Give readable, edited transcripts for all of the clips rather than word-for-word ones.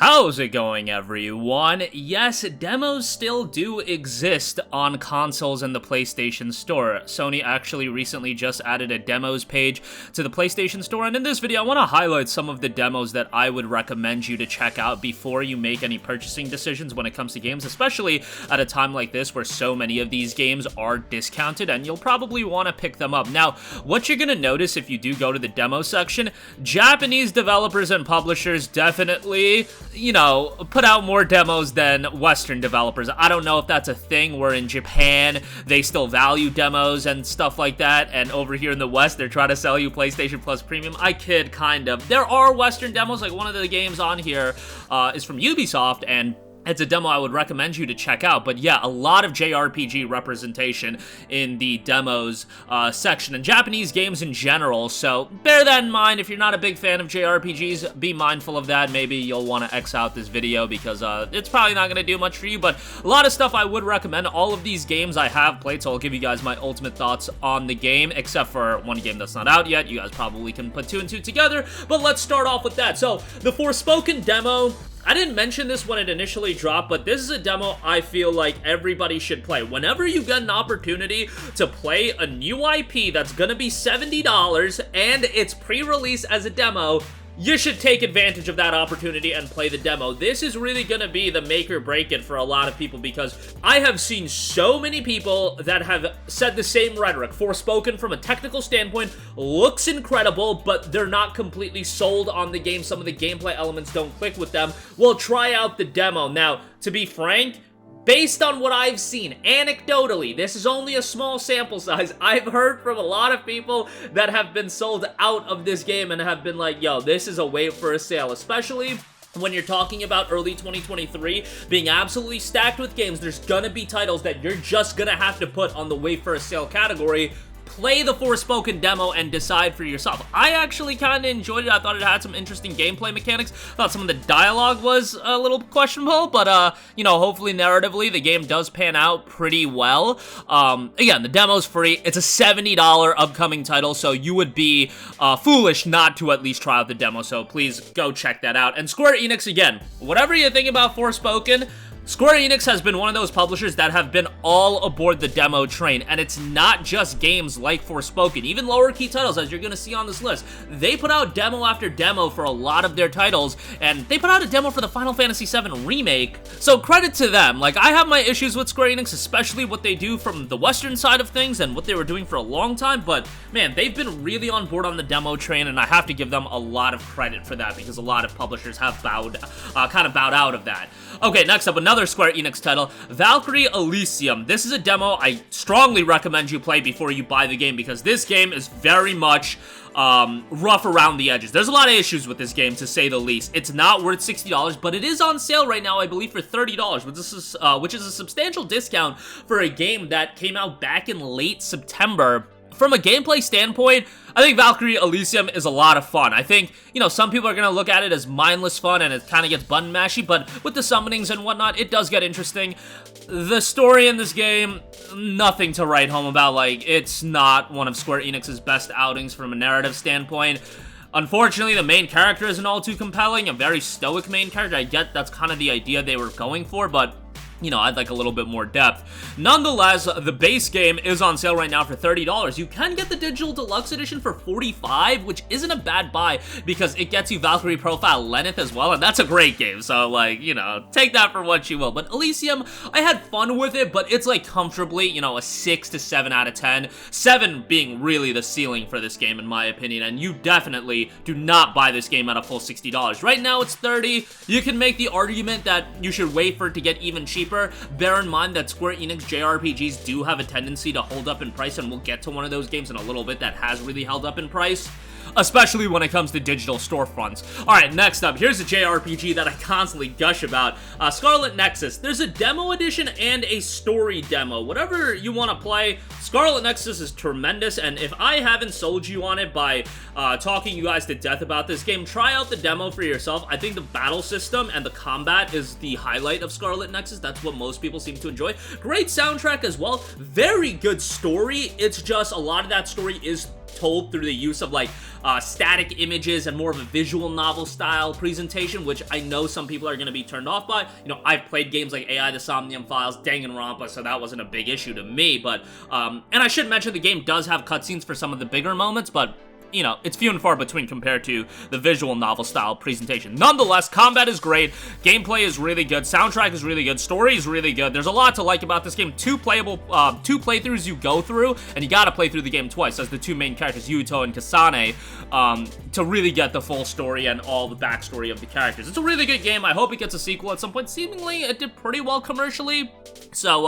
How's it going, everyone? Yes, demos still do exist on consoles in the PlayStation Store. Sony actually recently just added a demos page to the PlayStation Store, and in this video I want to highlight some of the demos that I would recommend you to check out before you make any purchasing decisions when it comes to games, especially at a time like this where so many of these games are discounted and you'll probably want to pick them up. Now, what you're going to notice if you do go to the demo section, Japanese developers and publishers definitely, put out more demos than Western developers. I don't know if that's a thing where in Japan they still value demos and stuff like that, and over here in the West they're trying to sell you PlayStation Plus Premium. I kid, kind of. There are Western demos, like one of the games on here is from Ubisoft, and it's a demo I would recommend you to check out. But yeah, a lot of JRPG representation in the demos section, and Japanese games in general, so bear that in mind. If you're not a big fan of JRPGs, be mindful of that. Maybe you'll want to X out this video because it's probably not going to do much for you, but a lot of stuff I would recommend. All of these games I have played, so I'll give you guys my ultimate thoughts on the game, except for one game that's not out yet. You guys probably can put two and two together, but let's start off with that. So, the Forspoken Demo, I didn't mention this when it initially dropped, but this is a demo I feel like everybody should play. Whenever you get an opportunity to play a new IP that's gonna be $70 and it's pre-release as a demo, you should take advantage of that opportunity and play the demo. This is really gonna be the make or break it for a lot of people, because I have seen so many people that have said the same rhetoric. Forspoken, from a technical standpoint, looks incredible, but they're not completely sold on the game. Some of the gameplay elements don't click with them. Well, try out the demo. Now, to be frank, based on what I've seen, anecdotally, this is only a small sample size, I've heard from a lot of people that have been sold out of this game and have been like, yo, this is a wait for a sale, especially when you're talking about early 2023 being absolutely stacked with games. There's gonna be titles that you're just gonna have to put on the wait for a sale category. Play the Forspoken demo and decide for yourself. I actually kind of enjoyed it. I thought it had some interesting gameplay mechanics. I thought some of the dialogue was a little questionable, but, hopefully narratively the game does pan out pretty well. Again, the demo's free. It's a $70 upcoming title, so you would be foolish not to at least try out the demo, so please go check that out. And Square Enix, again, whatever you think about Forspoken, Square Enix has been one of those publishers that have been all aboard the demo train, and it's not just games like Forspoken. Even lower key titles, as you're going to see on this list, they put out demo after demo for a lot of their titles, and they put out a demo for the Final Fantasy VII Remake, so credit to them. Like, I have my issues with Square Enix, especially what they do from the Western side of things and what they were doing for a long time, but man, they've been really on board on the demo train, and I have to give them a lot of credit for that, because a lot of publishers have kind of bowed out of that. Okay, next up, another Square Enix title, VALKYRIE ELYSIUM. This is a demo I strongly recommend you play before you buy the game, because this game is very much rough around the edges. There's a lot of issues with this game, to say the least. It's not worth $60, but it is on sale right now, I believe, for $30, which is a substantial discount for a game that came out back in late September. From a gameplay standpoint, I think VALKYRIE ELYSIUM is a lot of fun. I think, some people are going to look at it as mindless fun and it kind of gets button mashy, but with the summonings and whatnot, it does get interesting. The story in this game, nothing to write home about. Like, it's not one of Square Enix's best outings from a narrative standpoint. Unfortunately, the main character isn't all too compelling, a very stoic main character. I get that's kind of the idea they were going for, but I'd like a little bit more depth. Nonetheless, the base game is on sale right now for $30. You can get the digital deluxe edition for $45, which isn't a bad buy because it gets you Valkyrie Profile Lenneth as well, and that's a great game. So, take that for what you will. But Elysium, I had fun with it, but it's comfortably, a 6 to 7 out of 10. 7 being really the ceiling for this game, in my opinion, and you definitely do not buy this game at a full $60. Right now, it's $30. You can make the argument that you should wait for it to get even cheaper. Bear in mind that Square Enix JRPGs do have a tendency to hold up in price, and we'll get to one of those games in a little bit that has really held up in price, especially when it comes to digital storefronts. Alright, next up, here's a JRPG that I constantly gush about, SCARLET NEXUS. There's a demo edition and a story demo. Whatever you want to play, SCARLET NEXUS is tremendous, and if I haven't sold you on it by talking you guys to death about this game, try out the demo for yourself. I think the battle system and the combat is the highlight of SCARLET NEXUS. That's what most people seem to enjoy. Great soundtrack as well. Very good story. It's just a lot of that story is told through the use of like static images and more of a visual novel style presentation, which I know some people are going to be turned off by. You know, I've played games like AI the Somnium Files, Danganronpa, so that wasn't a big issue to me, but and I should mention the game does have cutscenes for some of the bigger moments, but you know, it's few and far between compared to the visual novel style presentation. Nonetheless, combat is great, gameplay is really good, soundtrack is really good, story is really good. There's a lot to like about this game. Two playthroughs you go through, and you gotta play through the game twice as the two main characters, Yuto and Kasane, to really get the full story and all the backstory of the characters. It's a really good game. I hope it gets a sequel at some point. Seemingly, it did pretty well commercially. So,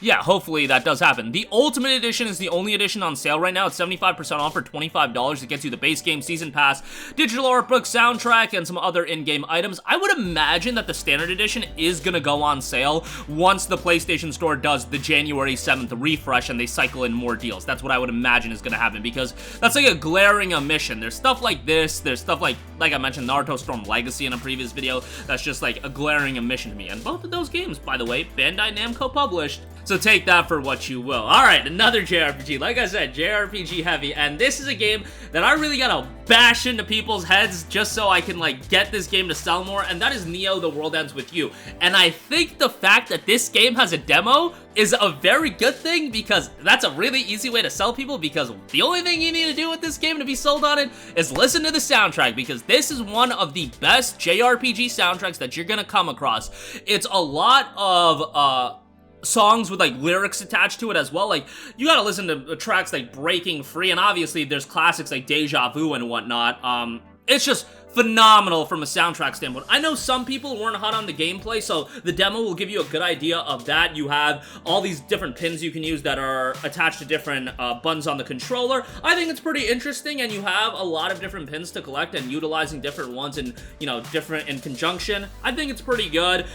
yeah, hopefully that does happen. The Ultimate Edition is the only edition on sale right now. It's 75% off for $25. It gets you the base game, season pass, digital art book, soundtrack, and some other in-game items. I would imagine that the Standard Edition is gonna go on sale once the PlayStation Store does the January 7th refresh and they cycle in more deals. That's what I would imagine is gonna happen, because that's like a glaring omission. There's stuff like this, there's stuff like I mentioned, Naruto Storm Legacy in a previous video, that's just like a glaring omission to me. And both of those games, by the way, Bandai Namco published. So take that for what you will. Alright, another JRPG. Like I said, JRPG heavy, and this is a game that I really gotta bash into people's heads just so I can like get this game to sell more, and that is Neo: The World Ends With You. And I think the fact that this game has a demo is a very good thing, because that's a really easy way to sell people, because the only thing you need to do with this game to be sold on it is listen to the soundtrack, because this is one of the best JRPG soundtracks that you're gonna come across. It's a lot of songs with like lyrics attached to it as well. Like, you gotta listen to tracks like Breaking Free, and obviously there's classics like Deja Vu and whatnot. It's just phenomenal from a soundtrack standpoint. I know some people weren't hot on the gameplay, so the demo will give you a good idea of that. You have all these different pins you can use that are attached to different buttons on the controller. I think it's pretty interesting, and you have a lot of different pins to collect, and utilizing different ones in, you know, different in conjunction. I think it's pretty good.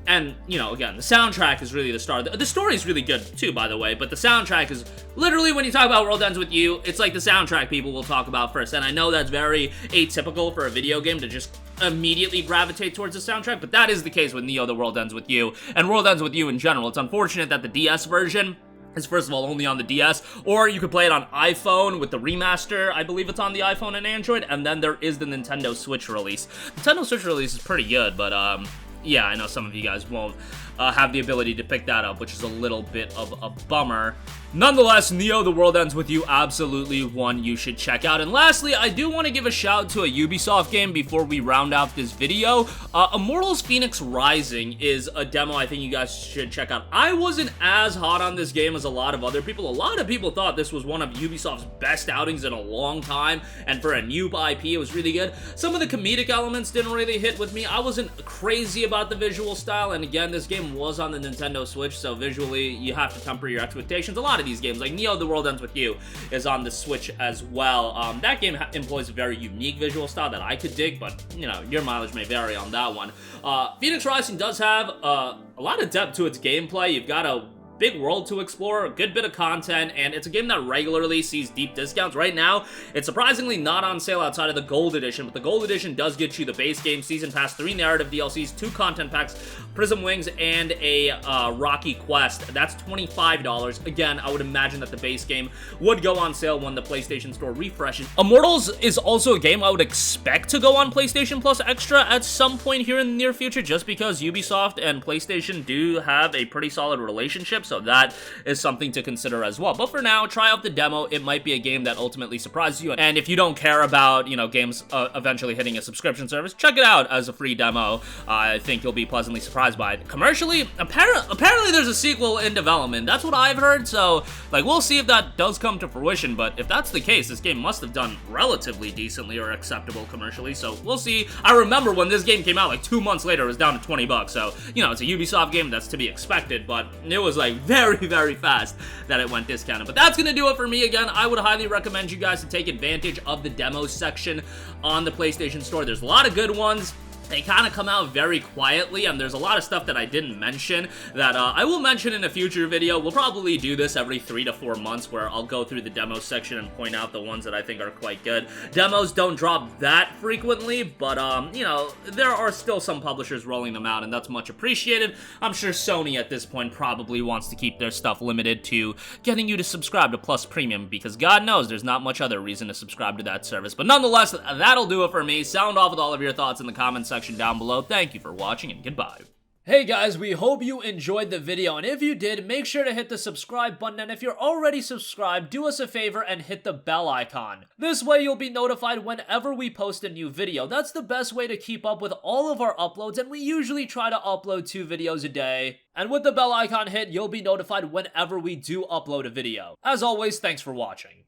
And, you know, again, the soundtrack is really the star. The story is really good, too, by the way, but the soundtrack is literally, when you talk about World Ends With You, it's like the soundtrack people will talk about first. And I know that's very atypical for a video game to just immediately gravitate towards the soundtrack, but that is the case with Neo: The World Ends With You, and World Ends With You in general. It's unfortunate that the DS version is, first of all, only on the DS, or you could play it on iPhone with the remaster. I believe it's on the iPhone and Android, and then there is the Nintendo Switch release. The Nintendo Switch release is pretty good, but, yeah, I know some of you guys won't have the ability to pick that up, which is a little bit of a bummer. Nonetheless, Neo: The World Ends With You, absolutely one you should check out. And lastly, I do want to give a shout to a Ubisoft game before we round out this video. Immortals Fenyx Rising is a demo I think you guys should check out. I wasn't as hot on this game as a lot of other people. A lot of people thought this was one of Ubisoft's best outings in a long time, and for a new IP, it was really good. Some of the comedic elements didn't really hit with me. I wasn't crazy about the visual style, and again, this game was on the Nintendo Switch, so visually, you have to temper your expectations. A lot of these games, like Neo: The World Ends With You, is on the Switch as well. That game employs a very unique visual style that I could dig, but, you know, your mileage may vary on that one. Fenyx Rising does have a lot of depth to its gameplay. You've got a big world to explore, a good bit of content, and it's a game that regularly sees deep discounts. Right now, it's surprisingly not on sale outside of the Gold Edition, but the Gold Edition does get you the base game, Season Pass, 3 narrative DLCs, 2 content packs, Prism Wings, and a Rocky Quest. That's $25. Again, I would imagine that the base game would go on sale when the PlayStation Store refreshes. Immortals is also a game I would expect to go on PlayStation Plus Extra at some point here in the near future, just because Ubisoft and PlayStation do have a pretty solid relationship, so that is something to consider as well. But for now, try out the demo. It might be a game that ultimately surprises you, and if you don't care about, you know, games eventually hitting a subscription service, check it out as a free demo. I think you'll be pleasantly surprised by it. Commercially, apparently there's a sequel in development. That's what I've heard, so, like, we'll see if that does come to fruition, but if that's the case, this game must have done relatively decently or acceptable commercially, so we'll see. I remember when this game came out, like, 2 months later, it was down to 20 bucks, so, you know, it's a Ubisoft game, that's to be expected, but it was, like, very, very fast that it went discounted. But that's gonna do it for me. Again, I would highly recommend you guys to take advantage of the demos section on the PlayStation Store. There's a lot of good ones. they kind of come out very quietly, and there's a lot of stuff that I didn't mention that I will mention in a future video. We'll probably do this every 3 to 4 months, where I'll go through the demo section and point out the ones that I think are quite good. Demos don't drop that frequently, but, you know, there are still some publishers rolling them out, and that's much appreciated. I'm sure Sony at this point probably wants to keep their stuff limited to getting you to subscribe to Plus Premium, because God knows there's not much other reason to subscribe to that service. But nonetheless, that'll do it for me. Sound off with all of your thoughts in the comments section down below. Thank you for watching, and goodbye. Hey guys, we hope you enjoyed the video, and if you did, make sure to hit the subscribe button, and if you're already subscribed, do us a favor and hit the bell icon. This way you'll be notified whenever we post a new video. That's the best way to keep up with all of our uploads, and we usually try to upload 2 videos a day. And with the bell icon hit, you'll be notified whenever we do upload a video. As always, thanks for watching.